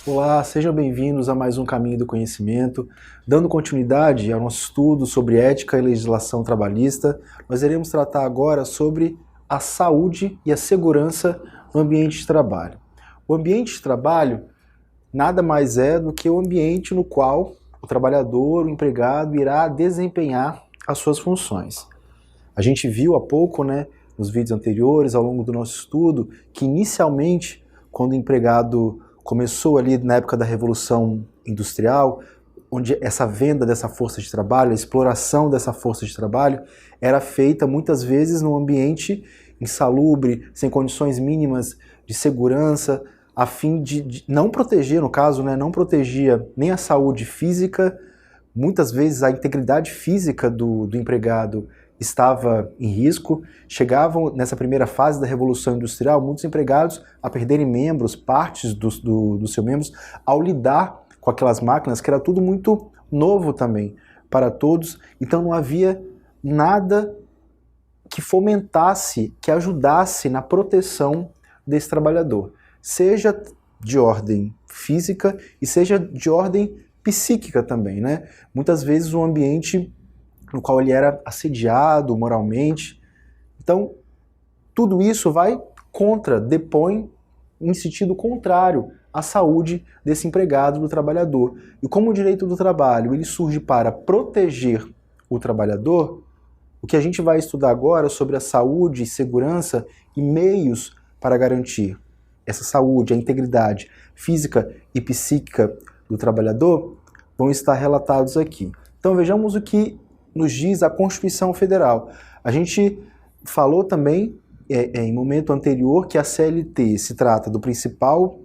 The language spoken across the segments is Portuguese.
Olá, sejam bem-vindos a mais um Caminho do Conhecimento. Dando continuidade ao nosso estudo sobre ética e legislação trabalhista, nós iremos tratar agora sobre a saúde e a segurança no ambiente de trabalho. O ambiente de trabalho nada mais é do que o ambiente no qual o trabalhador, o empregado, irá desempenhar as suas funções. A gente viu há pouco, nos vídeos anteriores, ao longo do nosso estudo, que inicialmente, quando o empregado começou ali na época da Revolução Industrial, onde essa venda dessa força de trabalho, a exploração dessa força de trabalho, era feita muitas vezes num ambiente insalubre, sem condições mínimas de segurança, a fim de não proteger, no caso, não protegia nem a saúde física, muitas vezes a integridade física do empregado estava em risco. Chegavam nessa primeira fase da Revolução Industrial muitos empregados a perderem membros, partes dos seus membros, ao lidar com aquelas máquinas, que era tudo muito novo também para todos, então não havia nada que fomentasse, que ajudasse na proteção desse trabalhador, seja de ordem física e seja de ordem psíquica também, Muitas vezes o ambiente no qual ele era assediado moralmente. Então, tudo isso depõe em sentido contrário à saúde desse empregado, do trabalhador. E como o direito do trabalho ele surge para proteger o trabalhador, o que a gente vai estudar agora sobre a saúde e segurança e meios para garantir essa saúde, a integridade física e psíquica do trabalhador, vão estar relatados aqui. Então vejamos o que nos diz a Constituição Federal. A gente falou também, em momento anterior, que a CLT se trata do principal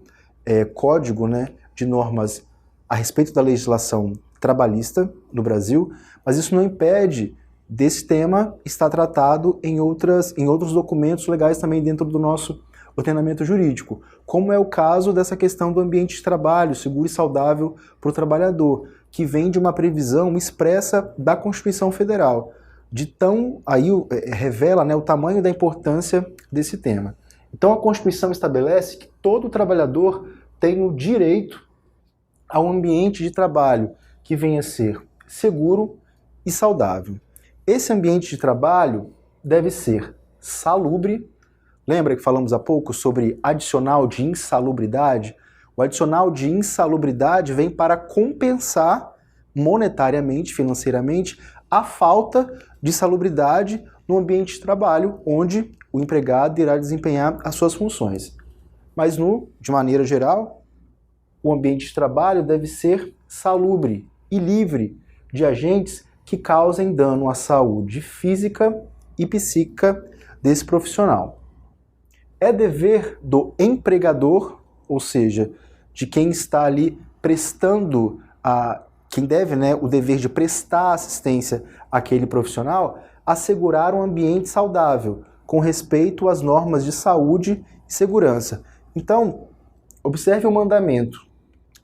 código de normas a respeito da legislação trabalhista no Brasil, mas isso não impede desse tema estar tratado em outros documentos legais também dentro do nosso ordenamento jurídico, como é o caso dessa questão do ambiente de trabalho seguro e saudável para o trabalhador, que vem de uma previsão expressa da Constituição Federal. Revela o tamanho da importância desse tema. Então a Constituição estabelece que todo trabalhador tem o direito ao ambiente de trabalho que venha a ser seguro e saudável. Esse ambiente de trabalho deve ser salubre. Lembra que falamos há pouco sobre adicional de insalubridade? O adicional de insalubridade vem para compensar monetariamente, financeiramente, a falta de salubridade no ambiente de trabalho, onde o empregado irá desempenhar as suas funções. Mas, de maneira geral, o ambiente de trabalho deve ser salubre e livre de agentes que causem dano à saúde física e psíquica desse profissional. É dever do empregador, ou seja, de quem está ali prestando, quem deve o dever de prestar assistência àquele profissional, assegurar um ambiente saudável, com respeito às normas de saúde e segurança. Então, observe o mandamento.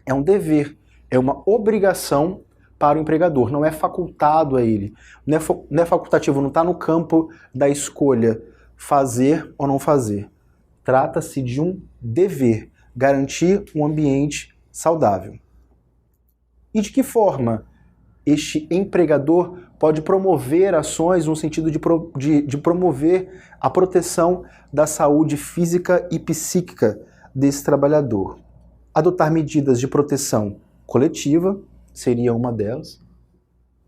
É um dever, é uma obrigação para o empregador, não é facultado a ele. Não é facultativo, não está no campo da escolha fazer ou não fazer. Trata-se de um dever, garantir um ambiente saudável. E de que forma este empregador pode promover ações no sentido de promover a proteção da saúde física e psíquica desse trabalhador? Adotar medidas de proteção coletiva seria uma delas.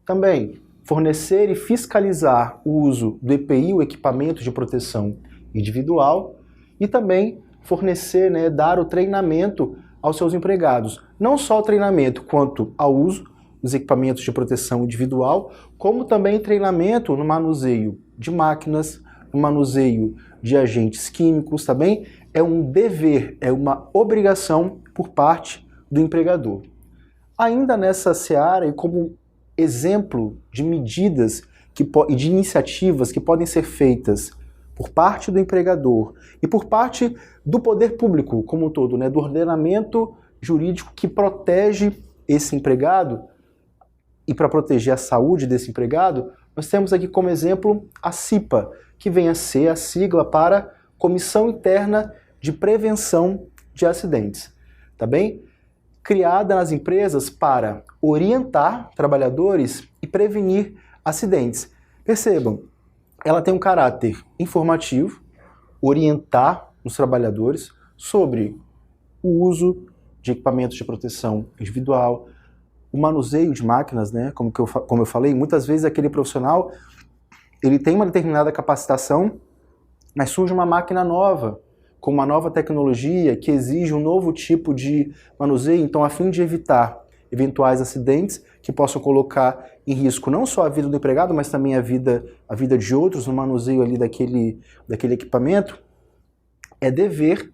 Também fornecer e fiscalizar o uso do EPI, o equipamento de proteção individual, e também fornecer, dar o treinamento aos seus empregados. Não só o treinamento quanto ao uso dos equipamentos de proteção individual, como também treinamento no manuseio de máquinas, no manuseio de agentes químicos também. É um dever, é uma obrigação por parte do empregador. Ainda nessa seara, e como exemplo de medidas e de iniciativas que podem ser feitas por parte do empregador e por parte do poder público como um todo, do ordenamento jurídico que protege esse empregado, e para proteger a saúde desse empregado, nós temos aqui como exemplo a CIPA, que vem a ser a sigla para Comissão Interna de Prevenção de Acidentes. Tá bem? criada nas empresas para orientar trabalhadores e prevenir acidentes. Percebam, ela tem um caráter informativo, orientar os trabalhadores sobre o uso de equipamentos de proteção individual, o manuseio de máquinas, né? Como eu falei, muitas vezes aquele profissional ele tem uma determinada capacitação, mas surge uma máquina nova, com uma nova tecnologia que exige um novo tipo de manuseio, então a fim de evitar eventuais acidentes que possam colocar em risco não só a vida do empregado, mas também a vida de outros no manuseio ali daquele equipamento, é dever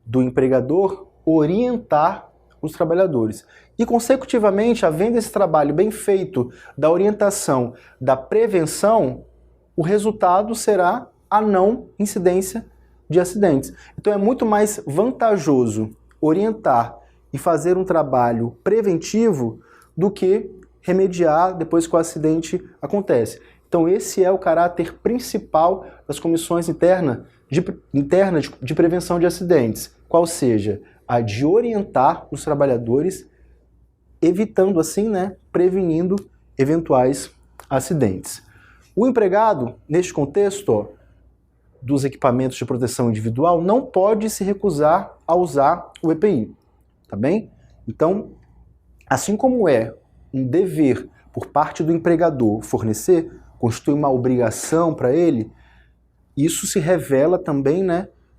do empregador orientar os trabalhadores. E, consecutivamente, havendo esse trabalho bem feito da orientação, da prevenção, o resultado será a não incidência de acidentes. Então é muito mais vantajoso orientar e fazer um trabalho preventivo do que remediar depois que o acidente acontece. Então esse é o caráter principal das comissões internas de prevenção de acidentes, qual seja a de orientar os trabalhadores, evitando assim, prevenindo eventuais acidentes. O empregado, neste contexto, dos equipamentos de proteção individual, não pode se recusar a usar o EPI, tá bem? Então, assim como é um dever por parte do empregador fornecer, constitui uma obrigação para ele, isso se revela também,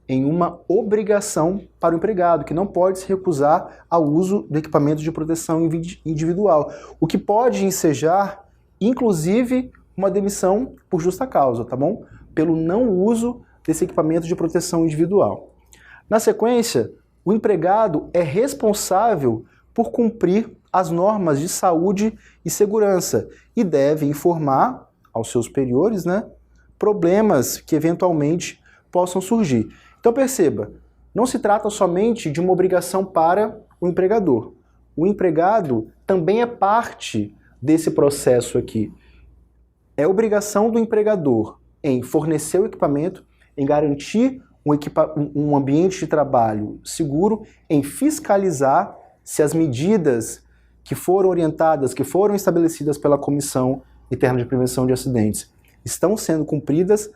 em uma obrigação para o empregado, que não pode se recusar ao uso do equipamento de proteção individual, o que pode ensejar, inclusive, uma demissão por justa causa, tá bom? Pelo não uso desse equipamento de proteção individual. Na sequência, o empregado é responsável por cumprir as normas de saúde e segurança e deve informar aos seus superiores, problemas que eventualmente possam surgir. Então perceba, não se trata somente de uma obrigação para o empregador. O empregado também é parte desse processo aqui. É obrigação do empregador em fornecer o equipamento, em garantir um ambiente de trabalho seguro, em fiscalizar se as medidas que foram orientadas, que foram estabelecidas pela Comissão Interna de Prevenção de Acidentes estão sendo cumpridas,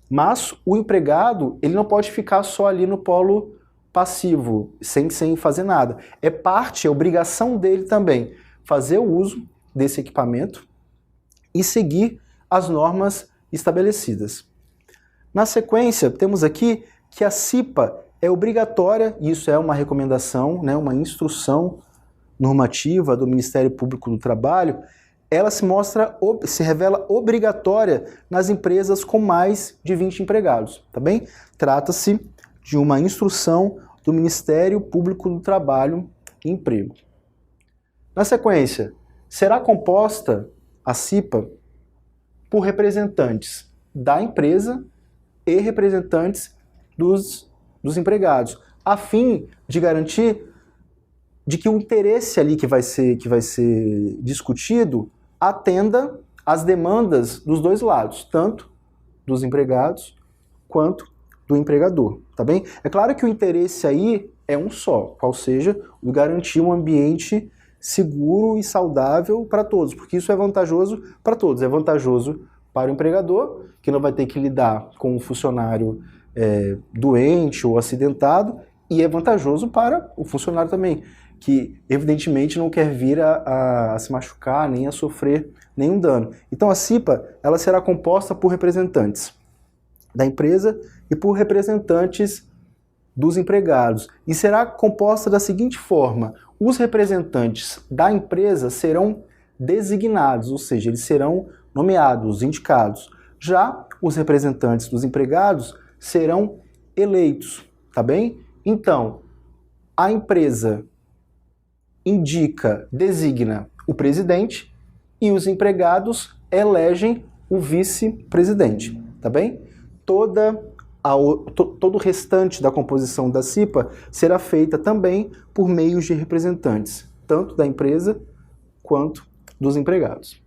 mas o empregado ele não pode ficar só ali no polo passivo, sem fazer nada. É obrigação dele também fazer o uso desse equipamento e seguir as normas estabelecidas. Na sequência, temos aqui que a CIPA é obrigatória, e isso é uma recomendação, uma instrução normativa do Ministério Público do Trabalho, ela se revela obrigatória nas empresas com mais de 20 empregados, tá bem? Trata-se de uma instrução do Ministério Público do Trabalho e Emprego. Na sequência, será composta a CIPA por representantes da empresa e representantes dos empregados, a fim de garantir de que o interesse ali que vai ser discutido atenda às demandas dos dois lados, tanto dos empregados quanto do empregador, tá bem? É claro que o interesse aí é um só, qual seja o garantir um ambiente seguro e saudável para todos, porque isso é vantajoso para todos, é vantajoso para o empregador, que não vai ter que lidar com um funcionário doente ou acidentado, e é vantajoso para o funcionário também, que evidentemente não quer vir a se machucar, nem a sofrer nenhum dano. Então a CIPA ela será composta por representantes da empresa e por representantes dos empregados, e será composta da seguinte forma: os representantes da empresa serão designados, ou seja, eles serão nomeados, indicados. Já os representantes dos empregados serão eleitos, tá bem? Então, a empresa designa o presidente e os empregados elegem o vice-presidente, tá bem? Todo o restante da composição da CIPA será feita também por meios de representantes, tanto da empresa quanto dos empregados.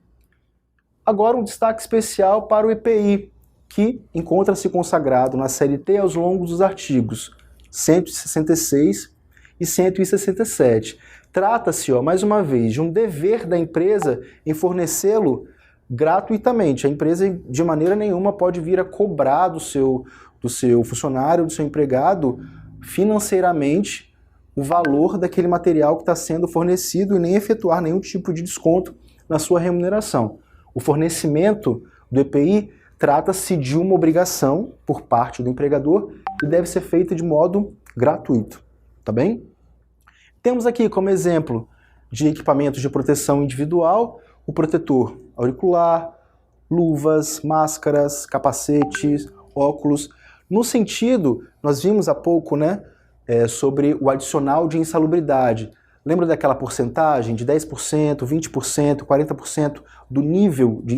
Agora um destaque especial para o EPI, que encontra-se consagrado na CLT aos longos dos artigos 166 e 167. Trata-se, mais uma vez, de um dever da empresa em fornecê-lo gratuitamente. A empresa, de maneira nenhuma, pode vir a cobrar do seu funcionário, do seu empregado, financeiramente, o valor daquele material que está sendo fornecido e nem efetuar nenhum tipo de desconto na sua remuneração. O fornecimento do EPI trata-se de uma obrigação por parte do empregador e deve ser feita de modo gratuito, tá bem? Temos aqui como exemplo de equipamentos de proteção individual, o protetor auricular, luvas, máscaras, capacetes, óculos. No sentido, nós vimos há pouco, sobre o adicional de insalubridade. Lembra daquela porcentagem de 10%, 20%, 40% do nível de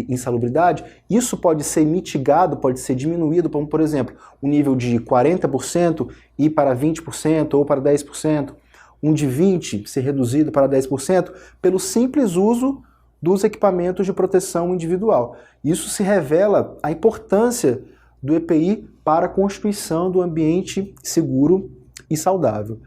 insalubridade? Isso pode ser mitigado, pode ser diminuído, como, por exemplo, um nível de 40% ir para 20% ou para 10%, um de 20% ser reduzido para 10%, pelo simples uso dos equipamentos de proteção individual. Isso se revela a importância do EPI para a constituição do ambiente seguro e saudável.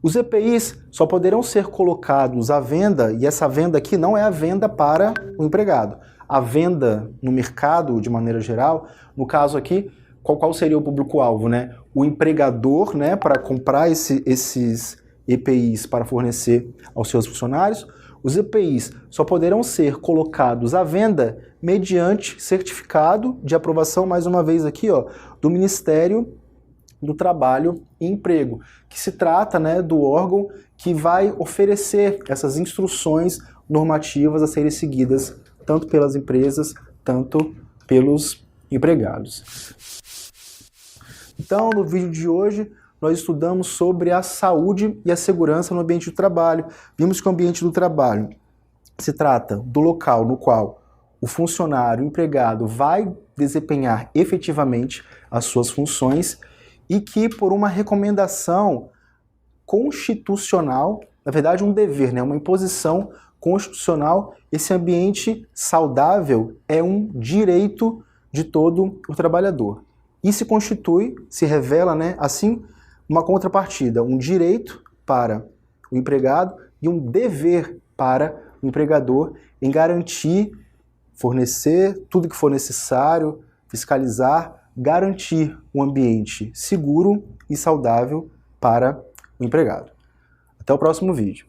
Os EPIs só poderão ser colocados à venda, e essa venda aqui não é a venda para o empregado. A venda no mercado, de maneira geral, no caso aqui, qual seria o público-alvo? O empregador, para comprar esses EPIs para fornecer aos seus funcionários. Os EPIs só poderão ser colocados à venda mediante certificado de aprovação, mais uma vez aqui, do Ministério do Trabalho e Emprego, que se trata do órgão que vai oferecer essas instruções normativas a serem seguidas tanto pelas empresas, tanto pelos empregados. Então, no vídeo de hoje, nós estudamos sobre a saúde e a segurança no ambiente do trabalho. Vimos que o ambiente do trabalho se trata do local no qual o funcionário, o empregado, vai desempenhar efetivamente as suas funções e que, por uma recomendação constitucional, na verdade um dever, uma imposição constitucional, esse ambiente saudável é um direito de todo o trabalhador. E se constitui, se revela, assim, uma contrapartida, um direito para o empregado e um dever para o empregador em garantir, fornecer tudo que for necessário, fiscalizar, garantir um ambiente seguro e saudável para o empregado. Até o próximo vídeo.